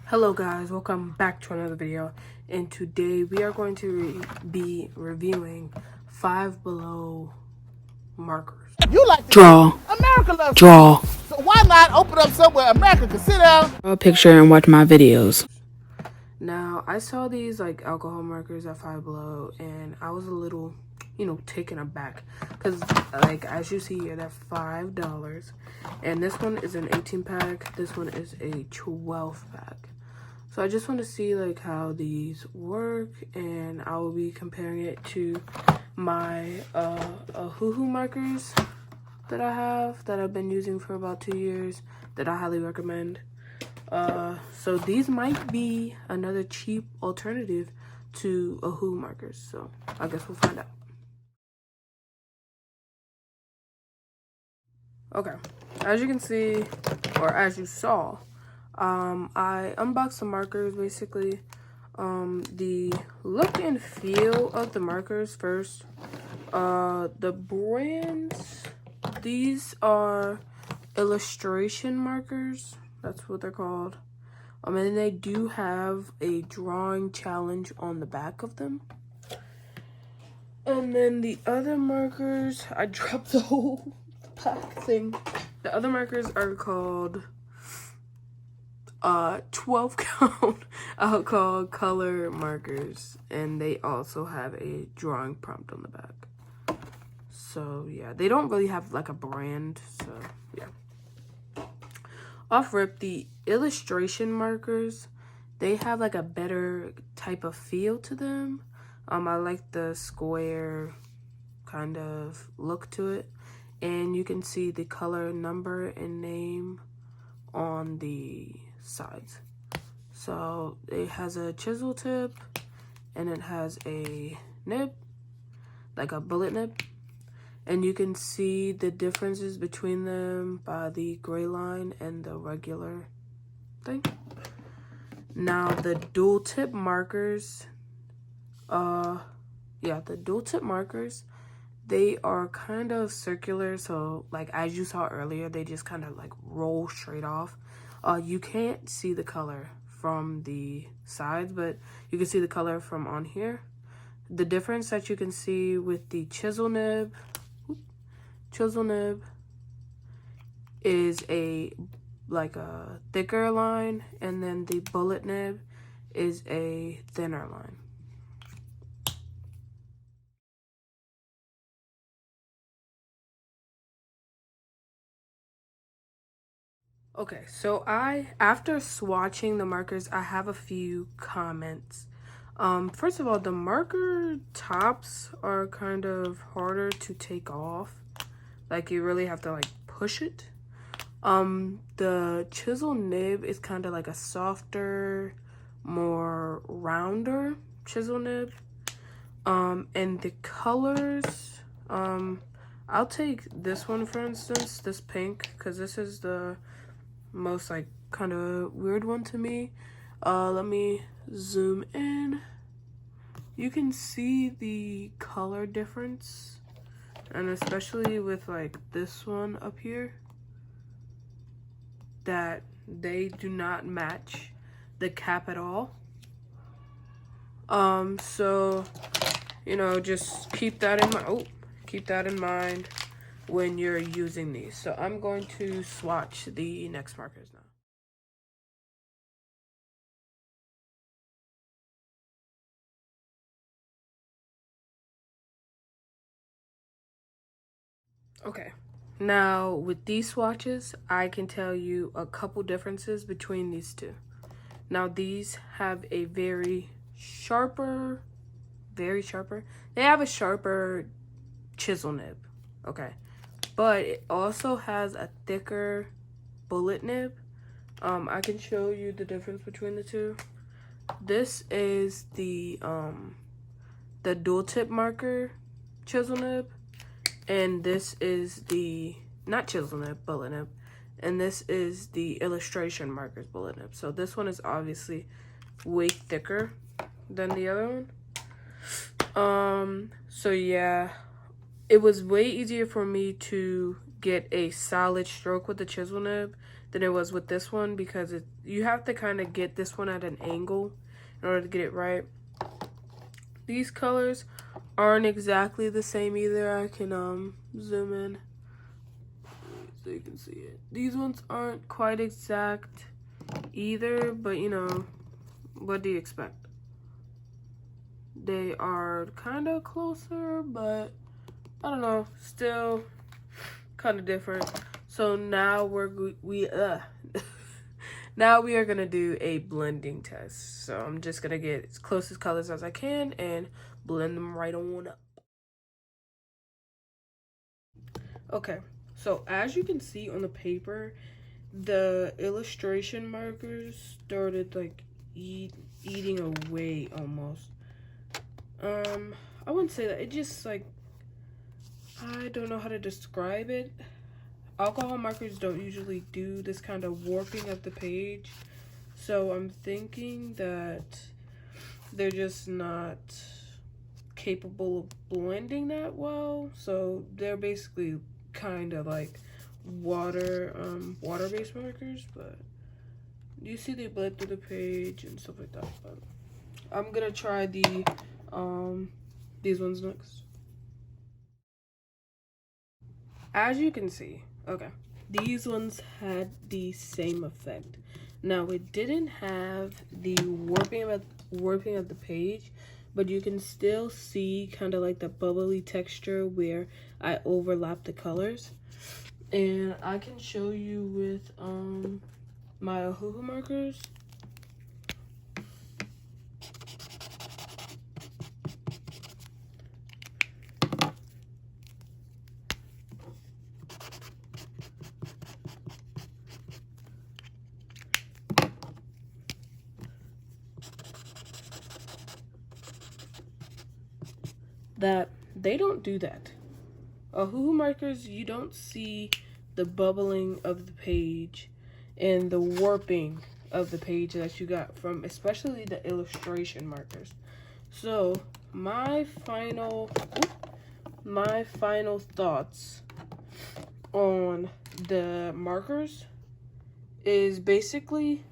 Hello guys, welcome back to another video, and today we are going to be reviewing Five Below markers. You like to Draw. America loves Draw. So why not open up somewhere America can sit down? Draw a picture and watch my videos. Now, I saw these like alcohol markers at Five Below, and I was a little, taken aback because, like, as you see here, they're $5, and this one is an 18 pack. This one is a 12 pack. So I just want to see like how these work, and I will be comparing it to my Hoo markers that I have that I've been using for about 2 years that I highly recommend. So these might be another cheap alternative to Hoo markers. So I guess we'll find out. Okay, as you can see, or as you saw, I unboxed the markers basically. The look and feel of the markers first. The brands, these are illustration markers. That's what they're called. And they do have a drawing challenge on the back of them. And then the other markers, I dropped the whole pack thing. The other markers are called 12 count alcohol color markers, and they also have a drawing prompt on the back. So yeah, they don't really have like a brand, so yeah. Off rip, the illustration markers, they have like a better type of feel to them. I like the square kind of look to it, and you can see the color, number, and name on the sides. So it has a chisel tip, and it has a nib, like a bullet nib, and you can see the differences between them by the gray line and the regular thing. Now the dual tip markers, the dual tip markers, they are kind of circular, so like as you saw earlier, they just kind of like roll straight off. You can't see the color from the sides, but you can see the color from on here. The difference that you can see with the chisel nib is a thicker line, and then the bullet nib is a thinner line. Okay, so after swatching the markers, I have a few comments. First of all, the marker tops are kind of harder to take off. Like, you really have to like push it. The chisel nib is kind of like a softer, more rounder chisel nib. And the colors, I'll take this one for instance, this pink, because this is the most like kind of weird one to me. Let me zoom in. You can see the color difference, and especially with like this one up here, that they do not match the cap at all. So just keep that in mind when you're using these. So I'm going to swatch the next markers now. Okay, now with these swatches, I can tell you a couple differences between these two. Now these have a very sharper, they have a sharper chisel nib, okay? But it also has a thicker bullet nib. I can show you the difference between the two. This is the dual tip marker chisel nib, and this is the, not chisel nib, bullet nib, and this is the illustration markers bullet nib. So this one is obviously way thicker than the other one. So yeah, it was way easier for me to get a solid stroke with the chisel nib than it was with this one, because you have to kind of get this one at an angle in order to get it right. These colors aren't exactly the same either. I can zoom in so you can see it. These ones aren't quite exact either, but you know, what do you expect? They are kind of closer, but I don't know, still kind of different. So now now we are gonna do a blending test. So I'm just gonna get as close as colors as I can and blend them right on up. Okay, so as you can see on the paper, the illustration markers started like eating away almost. I wouldn't say that, it just like, I don't know how to describe it. Alcohol markers don't usually do this kind of warping of the page, so I'm thinking that they're just not capable of blending that well. So they're basically kind of like water-based markers, but you see they blend through the page and stuff like that. But I'm gonna try these ones next. As you can see, okay, these ones had the same effect. Now it didn't have the warping of the page, but you can still see kind of like the bubbly texture where I overlap the colors. And I can show you with my Ohuhu markers. That they don't do that. Ohuhu markers, you don't see the bubbling of the page and the warping of the page that you got from especially the illustration markers. So my final thoughts on the markers is basically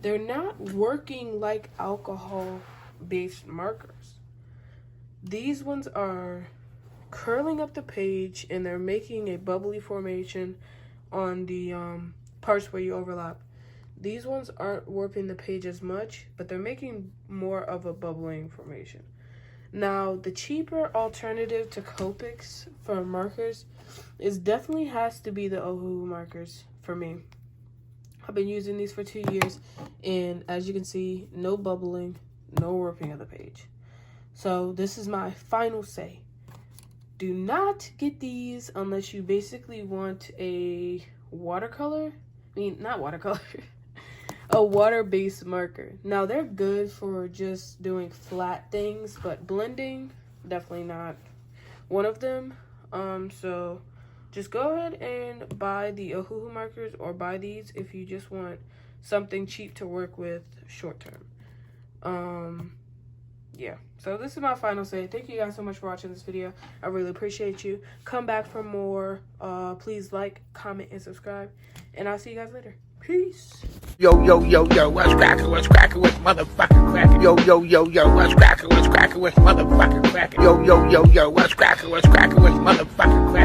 they're not working like alcohol based markers. These ones are curling up the page and they're making a bubbly formation on the parts where you overlap. These ones aren't warping the page as much, but they're making more of a bubbling formation. Now, the cheaper alternative to Copics for markers definitely has to be the Ohuhu markers for me. I've been using these for 2 years, and as you can see, no bubbling, no warping of the page. So this is my final say. Do not get these unless you basically want a watercolor. Not watercolor. A water-based marker. Now, they're good for just doing flat things, but blending, definitely not one of them. So just go ahead and buy the Ohuhu markers, or buy these if you just want something cheap to work with short term. Yeah, so this is my final say. Thank you guys so much for watching this video. I really appreciate you. Come back for more. Please like, comment, and subscribe. And I'll see you guys later. Peace. Yo, what's cracking with motherfucking cracking? Yo, what's cracking with motherfucking cracking? Yo, what's cracking with motherfucking cracking?